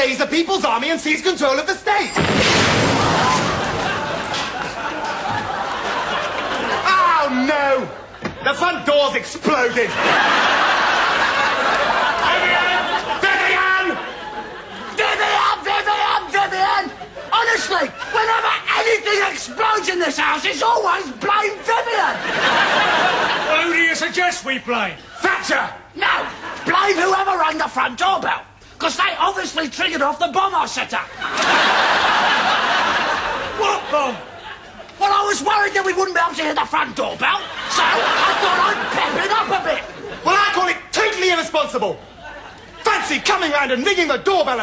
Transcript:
slays the People's Army and seized control of the state. Oh, no! The front door's exploded. Vyvyan! Honestly, whenever anything explodes in this house, it's always blame Vyvyan! Well, who do you suggest we blame? Thatcher! No, blame whoever rang the front doorbell, because they obviously triggered off the bomb I set up. What bomb? Well, I was worried that we wouldn't be able to hear the front doorbell, so I thought I'd pep it up a bit. Well, I call it totally irresponsible. Fancy coming round and ringing the doorbell at